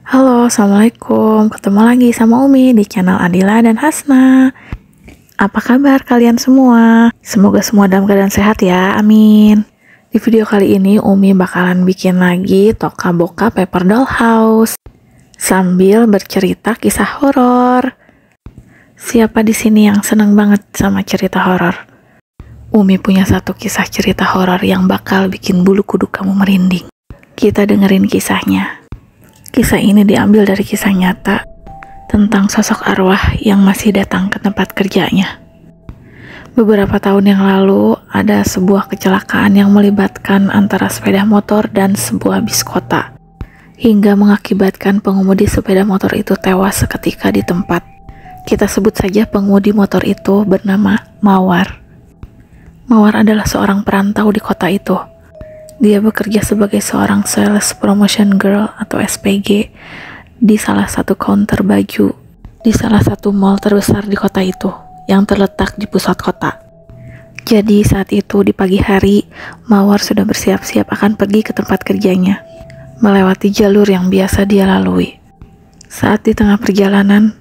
Halo, assalamualaikum. Ketemu lagi sama Umi di channel Adila dan Hasna. Apa kabar kalian semua? Semoga semua dalam keadaan sehat ya, amin. Di video kali ini Umi bakalan bikin lagi Toka Boka Paper Doll House sambil bercerita kisah horor. Siapa di sini yang seneng banget sama cerita horor? Umi punya satu kisah cerita horor yang bakal bikin bulu kuduk kamu merinding. Kita dengerin kisahnya. Kisah ini diambil dari kisah nyata tentang sosok arwah yang masih datang ke tempat kerjanya. Beberapa tahun yang lalu, ada sebuah kecelakaan yang melibatkan antara sepeda motor dan sebuah bis kota, hingga mengakibatkan pengemudi sepeda motor itu tewas seketika di tempat. Kita sebut saja pengemudi motor itu bernama Mawar. Mawar adalah seorang perantau di kota itu. Dia bekerja sebagai seorang sales promotion girl atau SPG di salah satu counter baju di salah satu mall terbesar di kota itu yang terletak di pusat kota. Jadi saat itu di pagi hari, Mawar sudah bersiap-siap akan pergi ke tempat kerjanya, melewati jalur yang biasa dia lalui. Saat di tengah perjalanan,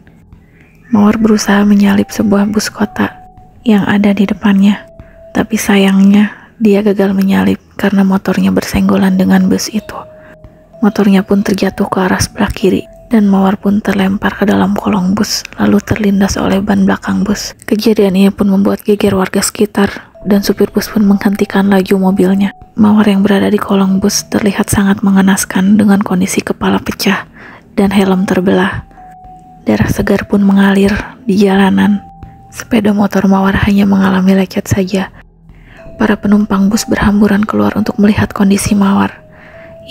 Mawar berusaha menyalip sebuah bus kota yang ada di depannya, tapi sayangnya dia gagal menyalip karena motornya bersenggolan dengan bus itu. Motornya pun terjatuh ke arah sebelah kiri, dan Mawar pun terlempar ke dalam kolong bus, lalu terlindas oleh ban belakang bus. Kejadian ini pun membuat geger warga sekitar, dan supir bus pun menghentikan laju mobilnya. Mawar yang berada di kolong bus terlihat sangat mengenaskan dengan kondisi kepala pecah dan helm terbelah. Darah segar pun mengalir di jalanan. Sepeda motor Mawar hanya mengalami lecet saja. Para penumpang bus berhamburan keluar untuk melihat kondisi Mawar,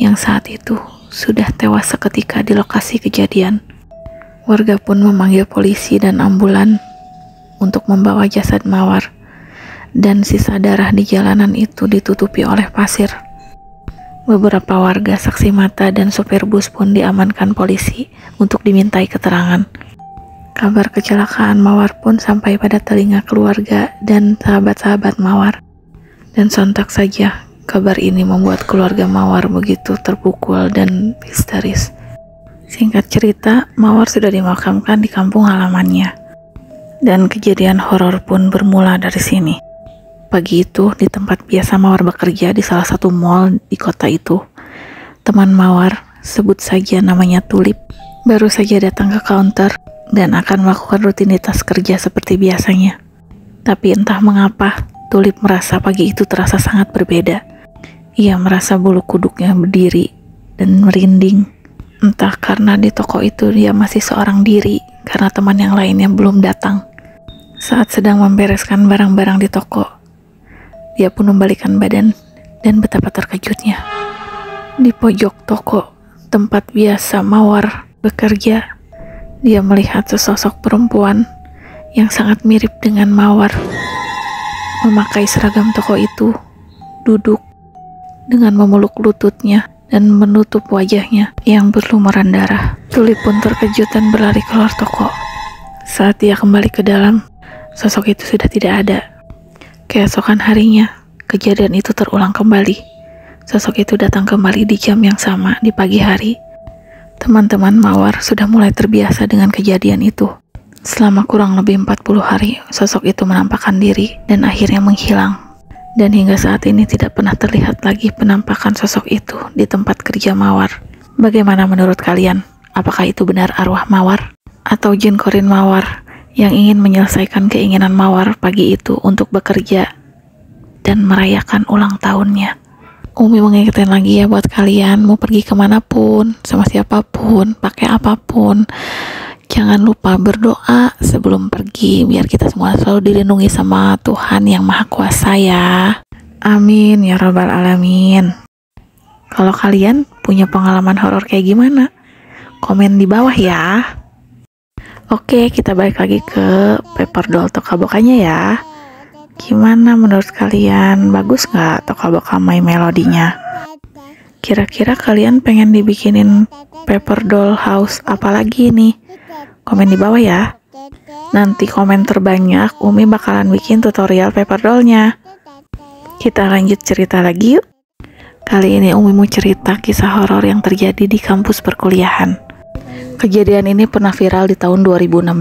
yang saat itu sudah tewas seketika di lokasi kejadian. Warga pun memanggil polisi dan ambulan untuk membawa jasad Mawar, dan sisa darah di jalanan itu ditutupi oleh pasir. Beberapa warga, saksi mata, dan sopir bus pun diamankan polisi untuk dimintai keterangan. Kabar kecelakaan Mawar pun sampai pada telinga keluarga dan sahabat-sahabat Mawar. Dan sontak saja, kabar ini membuat keluarga Mawar begitu terpukul dan histeris. Singkat cerita, Mawar sudah dimakamkan di kampung halamannya. Dan kejadian horor pun bermula dari sini. Pagi itu, di tempat biasa Mawar bekerja di salah satu mall di kota itu, teman Mawar, sebut saja namanya Tulip, baru saja datang ke counter dan akan melakukan rutinitas kerja seperti biasanya. Tapi entah mengapa, Tulip merasa pagi itu terasa sangat berbeda. Ia merasa bulu kuduknya berdiri dan merinding. Entah karena di toko itu dia masih seorang diri, karena teman yang lainnya belum datang. Saat sedang membereskan barang-barang di toko, dia pun membalikkan badan dan betapa terkejutnya. Di pojok toko, tempat biasa Mawar bekerja, dia melihat sesosok perempuan yang sangat mirip dengan Mawar, memakai seragam toko itu, duduk dengan memeluk lututnya dan menutup wajahnya yang berlumuran darah. Tulip pun terkejut dan berlari keluar toko. Saat dia kembali ke dalam, sosok itu sudah tidak ada. Keesokan harinya, kejadian itu terulang kembali. Sosok itu datang kembali di jam yang sama di pagi hari. Teman-teman Mawar sudah mulai terbiasa dengan kejadian itu. Selama kurang lebih 40 hari, sosok itu menampakkan diri dan akhirnya menghilang. Dan hingga saat ini tidak pernah terlihat lagi penampakan sosok itu di tempat kerja Mawar. Bagaimana menurut kalian? Apakah itu benar arwah Mawar? Atau jin korin Mawar yang ingin menyelesaikan keinginan Mawar pagi itu untuk bekerja dan merayakan ulang tahunnya? Umi mengingatkan lagi ya buat kalian, mau pergi kemanapun, sama siapapun, pakai apapun, jangan lupa berdoa sebelum pergi, biar kita semua selalu dilindungi sama Tuhan yang Maha Kuasa ya. Amin ya Rabbal Alamin. Kalau kalian punya pengalaman horor kayak gimana? Komen di bawah ya. Oke, kita balik lagi ke Paper Doll Toka Bokanya ya. Gimana menurut kalian? Bagus nggak Toka-Boka My Melody-nya? Kira-kira kalian pengen dibikinin paper doll house apa lagi nih? Komen di bawah ya. Nanti komen terbanyak, Umi bakalan bikin tutorial paper doll-nya. Kita lanjut cerita lagi yuk. Kali ini Umi mau cerita kisah horor yang terjadi di kampus perkuliahan. Kejadian ini pernah viral di tahun 2016.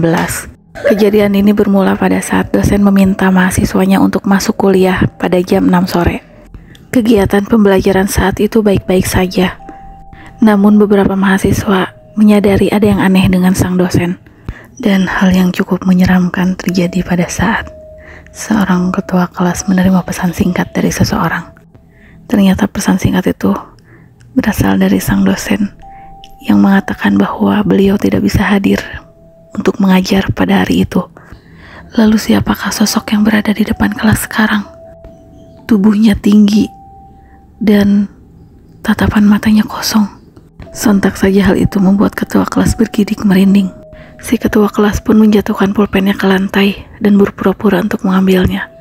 Kejadian ini bermula pada saat dosen meminta mahasiswanya untuk masuk kuliah pada jam 6 sore. Kegiatan pembelajaran saat itu baik-baik saja. Namun beberapa mahasiswa menyadari ada yang aneh dengan sang dosen. Dan hal yang cukup menyeramkan terjadi pada saat seorang ketua kelas menerima pesan singkat dari seseorang. Ternyata pesan singkat itu berasal dari sang dosen yang mengatakan bahwa beliau tidak bisa hadir untuk mengajar pada hari itu. Lalu siapakah sosok yang berada di depan kelas sekarang? Tubuhnya tinggi dan tatapan matanya kosong. Sontak saja hal itu membuat ketua kelas bergidik merinding. Si ketua kelas pun menjatuhkan pulpennya ke lantai dan berpura-pura untuk mengambilnya.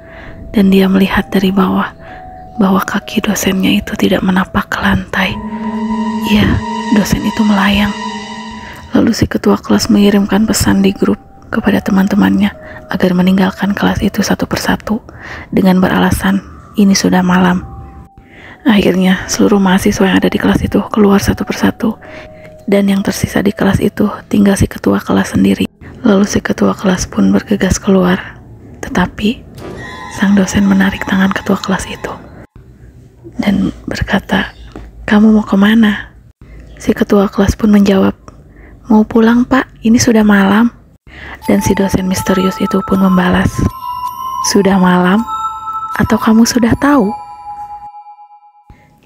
Dan dia melihat dari bawah bahwa kaki dosennya itu tidak menapak ke lantai. Ya, dosen itu melayang. Lalu si ketua kelas mengirimkan pesan di grup kepada teman-temannya agar meninggalkan kelas itu satu persatu dengan beralasan ini sudah malam. Akhirnya seluruh mahasiswa yang ada di kelas itu keluar satu persatu dan yang tersisa di kelas itu tinggal si ketua kelas sendiri. Lalu si ketua kelas pun bergegas keluar, tetapi sang dosen menarik tangan ketua kelas itu dan berkata, "Kamu mau kemana?" Si ketua kelas pun menjawab, "Mau pulang pak, ini sudah malam." Dan si dosen misterius itu pun membalas, "Sudah malam? Atau kamu sudah tahu?"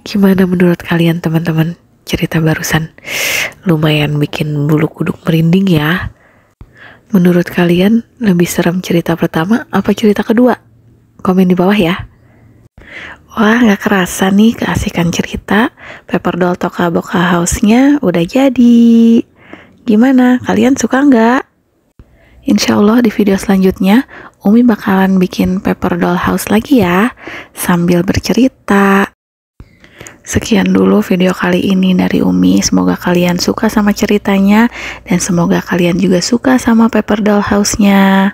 Gimana menurut kalian teman-teman? Cerita barusan lumayan bikin bulu kuduk merinding ya. Menurut kalian lebih serem cerita pertama apa cerita kedua? Komen di bawah ya. Wah, gak kerasa nih keasikan cerita paper doll Toka-Boka House-nya udah jadi. Gimana? Kalian suka nggak? Insya Allah di video selanjutnya Umi bakalan bikin paper doll house lagi ya, sambil bercerita. Sekian dulu video kali ini dari Umi. Semoga kalian suka sama ceritanya dan semoga kalian juga suka sama paper doll house-nya.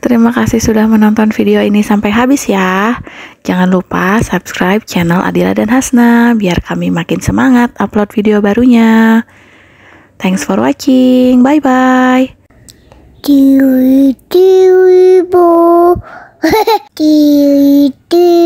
Terima kasih sudah menonton video ini sampai habis ya. Jangan lupa subscribe channel Adila dan Hasna biar kami makin semangat upload video barunya. Thanks for watching. Bye bye. Tiwi tiwi bo. Tiwi tiwi.